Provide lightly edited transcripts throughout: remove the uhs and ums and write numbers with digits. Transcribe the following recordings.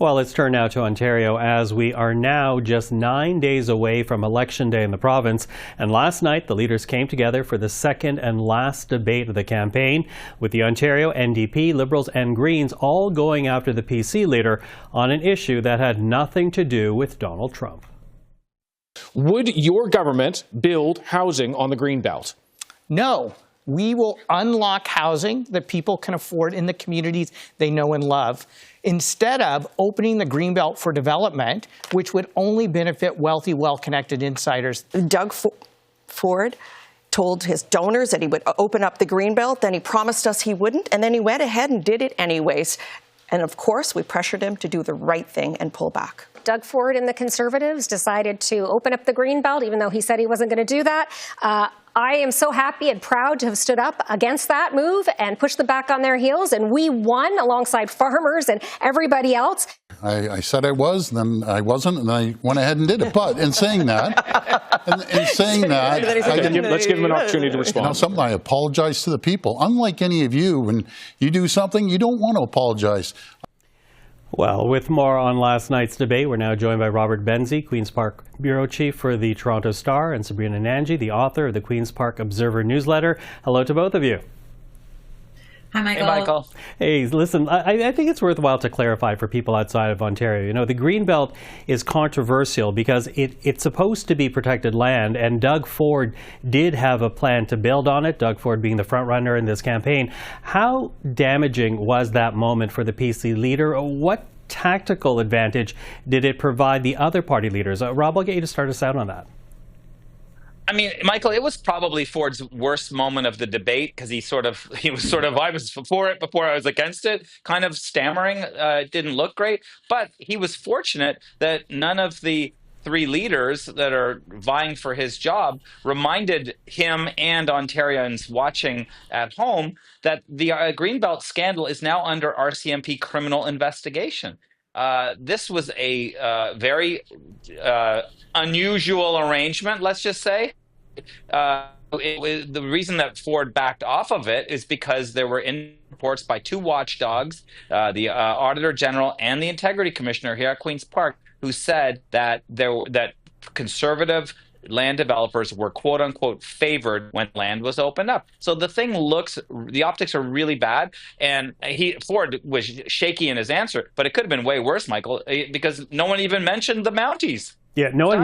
Well, let's turn now to Ontario, as we are now just 9 days away from Election Day in the province. And last night, the leaders came together for the second and last debate of the campaign, with the Ontario NDP, Liberals and Greens all going after the PC leader on an issue that had nothing to do with Donald Trump. Would your government build housing on the Greenbelt? No. We will unlock housing that people can afford in the communities they know and love, instead of opening the Greenbelt for development, which would only benefit wealthy, well-connected insiders. Doug Ford told his donors that he would open up the Greenbelt, then he promised us he wouldn't, and then he went ahead and did it anyways. And of course, we pressured him to do the right thing and pull back. Doug Ford and the Conservatives decided to open up the Greenbelt, even though he said he wasn't going to do that. I am so happy and proud to have stood up against that move and pushed them back on their heels, and we won alongside farmers and everybody else. I said I was, then I wasn't, and I went ahead and did it. But in saying that, let's give him an opportunity to respond. You know something, I apologize to the people. Unlike any of you, when you do something, you don't want to apologize. Well, with more on last night's debate, we're now joined by Robert Benzie, Queen's Park Bureau Chief for the Toronto Star, and Sabrina Nanji, the author of the Queen's Park Observer newsletter. Hello to both of you. Hi, Michael. Hey, Michael. Hey, listen, I think it's worthwhile to clarify for people outside of Ontario. You know, the Greenbelt is controversial because it's supposed to be protected land, and Doug Ford did have a plan to build on it, Doug Ford being the front runner in this campaign. How damaging was that moment for the PC leader? What tactical advantage did it provide the other party leaders? Rob, I'll get you to start us out on that. I mean, Michael, it was probably Ford's worst moment of the debate because he was sort of, I was for it before I was against it, kind of stammering. It didn't look great, but he was fortunate that none of the three leaders that are vying for his job reminded him and Ontarians watching at home that the Greenbelt scandal is now under RCMP criminal investigation. This was a very unusual arrangement, let's just say. The reason that Ford backed off of it is because there were reports by two watchdogs, the Auditor General and the Integrity Commissioner here at Queen's Park, who said that that conservative land developers were quote unquote favored when land was opened up. So the optics are really bad. And Ford was shaky in his answer, but it could have been way worse, Michael, because no one even mentioned the Mounties. Yeah, no one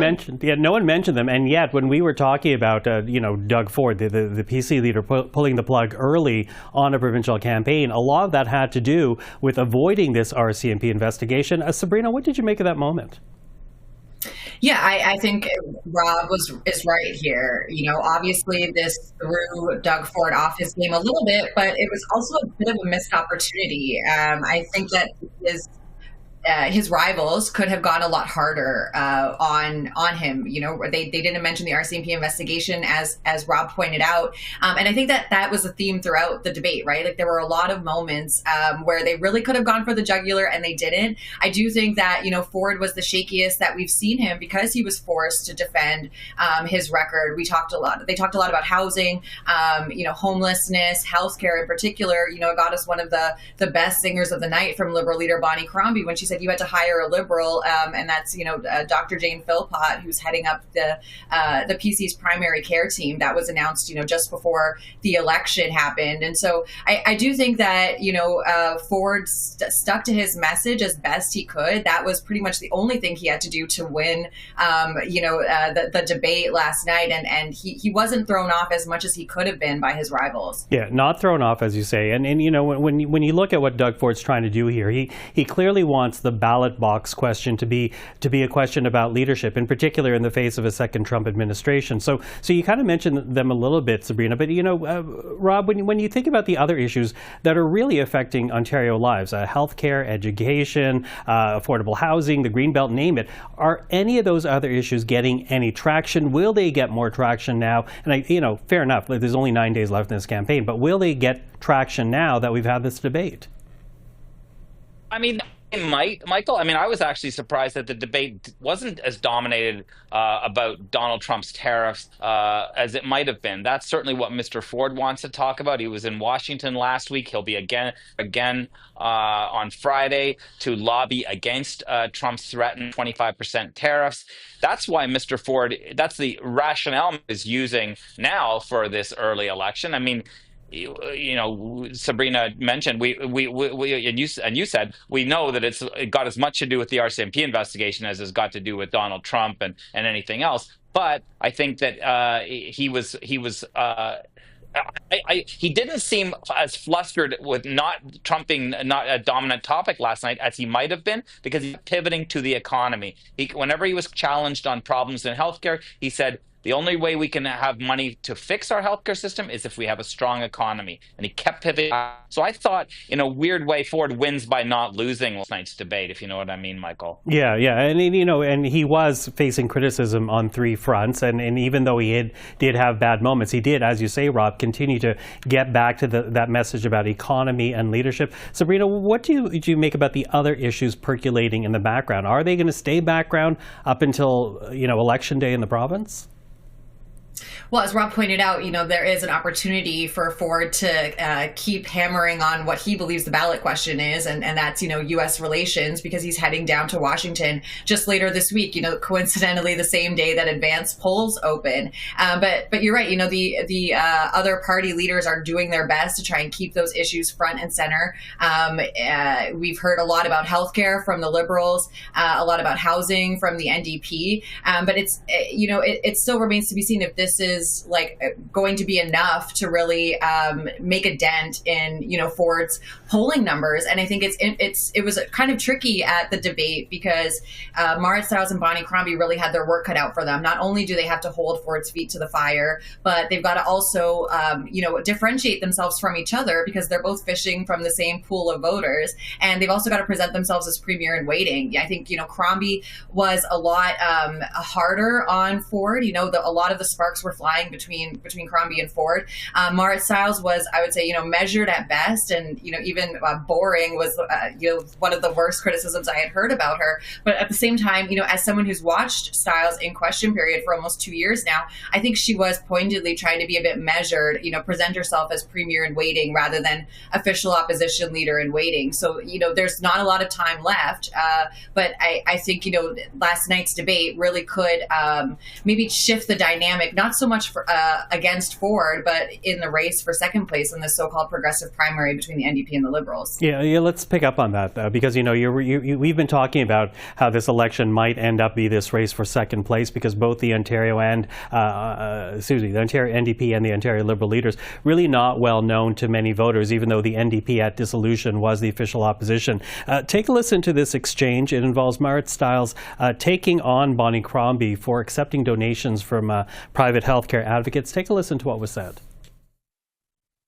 mentioned them, and yet when we were talking about, Doug Ford, the PC leader, pulling the plug early on a provincial campaign, a lot of that had to do with avoiding this RCMP investigation. Sabrina, what did you make of that moment? Yeah, I think Rob is right here. You know, obviously this threw Doug Ford off his game a little bit, but it was also a bit of a missed opportunity. I think that his rivals could have gone a lot harder on him. You know, they didn't mention the RCMP investigation, as Rob pointed out, and I think that was a theme throughout the debate, right? Like there were a lot of moments where they really could have gone for the jugular and they didn't. I do think that Ford was the shakiest that we've seen him because he was forced to defend his record. They talked a lot about housing, homelessness, healthcare in particular. It got us one of the best singers of the night from Liberal leader Bonnie Crombie when she said you had to hire a Liberal, and that's Dr. Jane Philpott, who's heading up the PC's primary care team. That was announced just before the election happened, and so I do think that Ford stuck to his message as best he could. That was pretty much the only thing he had to do to win the debate last night, and he wasn't thrown off as much as he could have been by his rivals. Yeah, not thrown off, as you say, and when you look at what Doug Ford's trying to do here, he clearly wants the ballot box question to be a question about leadership, in particular in the face of a second Trump administration. So you kind of mentioned them a little bit, Sabrina, but Rob, when you think about the other issues that are really affecting Ontario lives, healthcare, education, affordable housing, the Greenbelt, name it, are any of those other issues getting any traction? Will they get more traction now? And fair enough, there's only 9 days left in this campaign, but will they get traction now that we've had this debate? I mean, It might, Michael. I mean, I was actually surprised that the debate wasn't as dominated about Donald Trump's tariffs as it might have been. That's certainly what Mr. Ford wants to talk about. He was in Washington last week. He'll be again on Friday to lobby against Trump's threatened 25% tariffs. That's why Mr. Ford, that's the rationale is using now for this early election. I mean, you know, Sabrina mentioned we and you said we know that it got as much to do with the RCMP investigation as it's got to do with Donald Trump and anything else. But I think that he didn't seem as flustered with Trump being not a dominant topic last night as he might have been, because he's pivoting to the economy. Whenever he was challenged on problems in healthcare, he said, the only way we can have money to fix our healthcare system is if we have a strong economy. And he kept pivoting. So I thought, in a weird way, Ford wins by not losing last night's debate, if you know what I mean, Michael. Yeah, and you know, and he was facing criticism on three fronts, and even though he did have bad moments, he did, as you say, Rob, continue to get back to that message about economy and leadership. Sabrina, what do you make about the other issues percolating in the background? Are they going to stay background up until election day in the province? Well, as Rob pointed out, there is an opportunity for Ford to keep hammering on what he believes the ballot question is, and that's, U.S. relations, because he's heading down to Washington just later this week, coincidentally the same day that advanced polls open. But you're right, the other party leaders are doing their best to try and keep those issues front and center. We've heard a lot about healthcare from the Liberals, a lot about housing from the NDP, but it still remains to be seen if this is going to be enough to really make a dent in Ford's polling numbers. And I think it was kind of tricky at the debate because Marit Stiles and Bonnie Crombie really had their work cut out for them. Not only do they have to hold Ford's feet to the fire, but they've got to also differentiate themselves from each other, because they're both fishing from the same pool of voters, and they've also got to present themselves as premier in waiting. I think Crombie was a lot harder on Ford. A lot of the sparks were flying between Crombie and Ford. Marit Stiles was, I would say, measured at best, and even boring was one of the worst criticisms I had heard about her. But at the same time, as someone who's watched Stiles in question period for almost 2 years now, I think she was pointedly trying to be a bit measured, present herself as premier in waiting rather than official opposition leader in waiting. So there's not a lot of time left, but I think last night's debate really could maybe shift the dynamic, not so much against Ford, but in the race for second place in the so-called progressive primary between the NDP and the Liberals. Yeah, let's pick up on that, because we've been talking about how this election might end up be this race for second place, because both the Ontario and the Ontario NDP and the Ontario Liberal leaders really not well known to many voters, even though the NDP at dissolution was the official opposition. Take a listen to this exchange. It involves Marit Stiles taking on Bonnie Crombie for accepting donations from private healthcare advocates. Take a listen to what was said.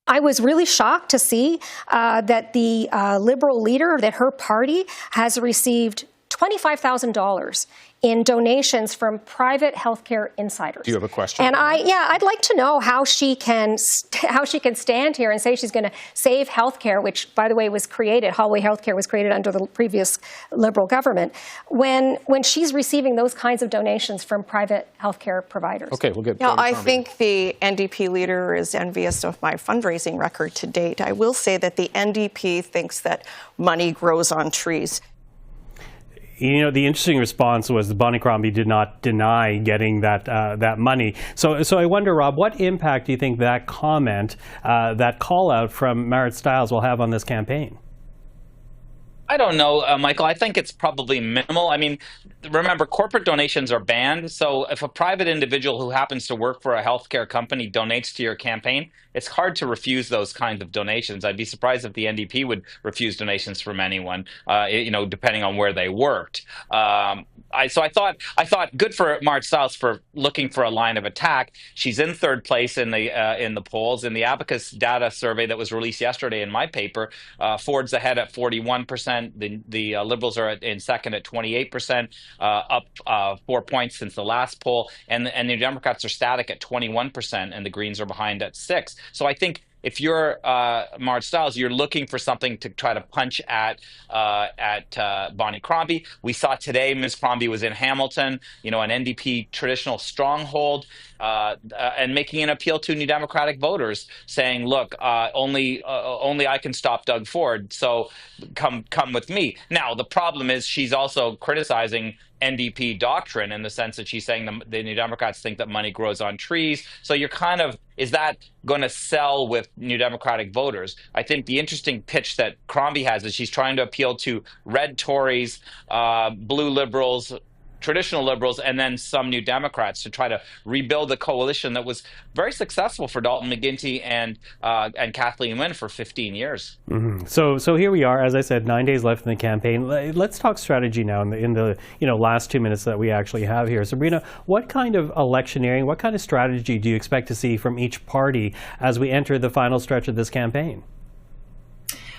I was really shocked to see that the Liberal leader, that her party has received $25,000 in donations from private healthcare insiders. Do you have a question? And I'd like to know how she can stand here and say she's going to save healthcare, which, by the way, was created. Hallway Healthcare was created under the previous Liberal government, when she's receiving those kinds of donations from private healthcare providers. Okay, we'll get. I think the NDP leader is envious of my fundraising record to date. I will say that the NDP thinks that money grows on trees. The interesting response was that Bonnie Crombie did not deny getting that money. So I wonder, Rob, what impact do you think that comment, that call out from Marit Stiles will have on this campaign? I don't know, Michael. I think it's probably minimal. I mean, remember, corporate donations are banned. So if a private individual who happens to work for a healthcare company donates to your campaign, it's hard to refuse those kinds of donations. I'd be surprised if the NDP would refuse donations from anyone, depending on where they worked. I thought good for Marit Stiles for looking for a line of attack. She's in third place in the polls. In the Abacus data survey that was released yesterday in my paper, Ford's ahead at 41%. The Liberals are in second at 28%, up 4 points since the last poll, and the Democrats are static at 21%, and the Greens are behind at 6%. So I think if you're Mart Stiles, you're looking for something to try to punch at Bonnie Crombie. We saw today Ms. Crombie was in Hamilton, an NDP traditional stronghold, and making an appeal to New Democratic voters, saying, "Look, only I can stop Doug Ford. So come with me." Now the problem is she's also criticizing NDP doctrine in the sense that she's saying the New Democrats think that money grows on trees. So you're is that going to sell with New Democratic voters? I think the interesting pitch that Crombie has is she's trying to appeal to red Tories, blue Liberals, traditional Liberals, and then some New Democrats to try to rebuild a coalition that was very successful for Dalton McGuinty and Kathleen Wynne for 15 years. Mm-hmm. So here we are, as I said, 9 days left in the campaign. Let's talk strategy now in the last 2 minutes that we actually have here. Sabrina, what kind of electioneering, what kind of strategy do you expect to see from each party as we enter the final stretch of this campaign?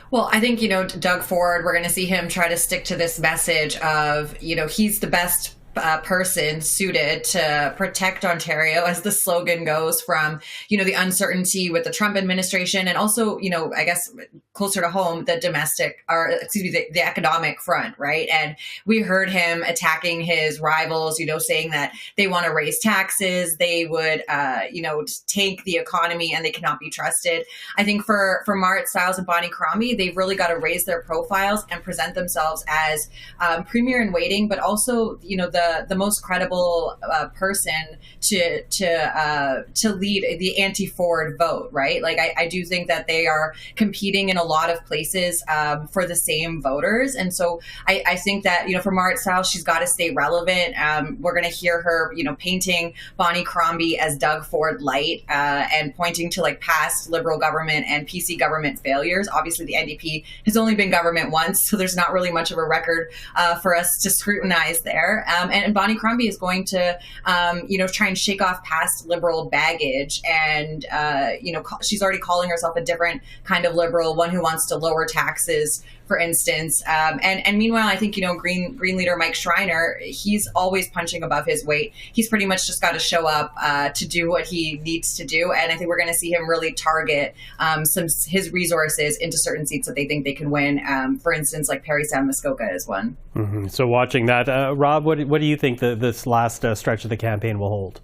Well, I think, Doug Ford, we're going to see him try to stick to this message of, he's the best person suited to protect Ontario, as the slogan goes, from, the uncertainty with the Trump administration, and also, I guess closer to home, the the economic front, right? And we heard him attacking his rivals, saying that they want to raise taxes, they would, tank the economy, and they cannot be trusted. I think for Mart Stiles and Bonnie Crombie, they've really got to raise their profiles and present themselves as premier in waiting, but also, the most credible person to lead the anti-Ford vote, right? Like I do think that they are competing in a lot of places for the same voters, and so I think that for Mart Stiles, she's got to stay relevant. We're going to hear her painting Bonnie Crombie as Doug Ford light and pointing to past Liberal government and PC government failures. Obviously, the NDP has only been government once, so there's not really much of a record for us to scrutinize there. And Bonnie Crombie is going to, try and shake off past Liberal baggage. And, she's already calling herself a different kind of Liberal, one who wants to lower taxes, for instance. And meanwhile, I think, Green leader Mike Schreiner, he's always punching above his weight. He's pretty much just got to show up to do what he needs to do. And I think we're going to see him really target his resources into certain seats that they think they can win. For instance, like Parry Sound Muskoka is one. Mm-hmm. So watching that, Rob, what do you think this last stretch of the campaign will hold?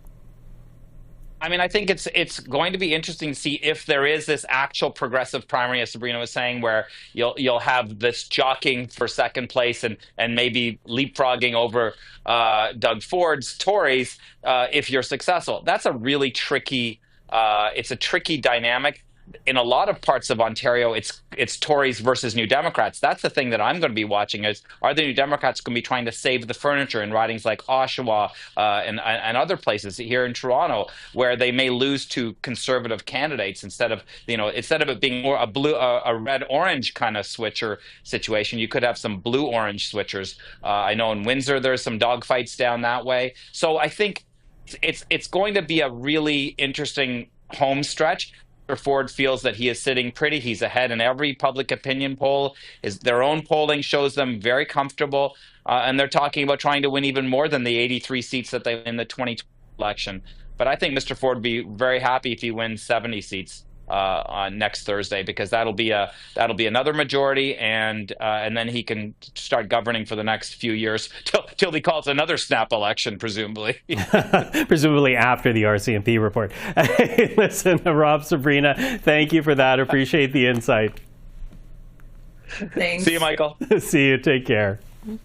I mean, I think it's going to be interesting to see if there is this actual progressive primary, as Sabrina was saying, where you'll have this jockeying for second place and maybe leapfrogging over Doug Ford's Tories if you're successful. That's a really tricky. It's a tricky dynamic. In a lot of parts of Ontario, it's Tories versus New Democrats. That's the thing that I'm going to be watching is, are the New Democrats going to be trying to save the furniture in ridings like Oshawa and other places here in Toronto, where they may lose to conservative candidates instead of it being more a red-orange kind of switcher situation, you could have some blue-orange switchers. I know in Windsor there's some dogfights down that way. So I think it's going to be a really interesting home stretch. Ford feels that he is sitting pretty. He's ahead in every public opinion poll. Their own polling shows them very comfortable, and they're talking about trying to win even more than the 83 seats that they win in the 2020 election. But I think Mr. Ford would be very happy if he wins 70 seats on next Thursday, because that'll be another majority, and then he can start governing for the next few years till he calls another snap election, presumably. Presumably after the RCMP report. Hey, listen, Rob, Sabrina, thank you for that. Appreciate the insight. Thanks. See you, Michael. See you. Take care.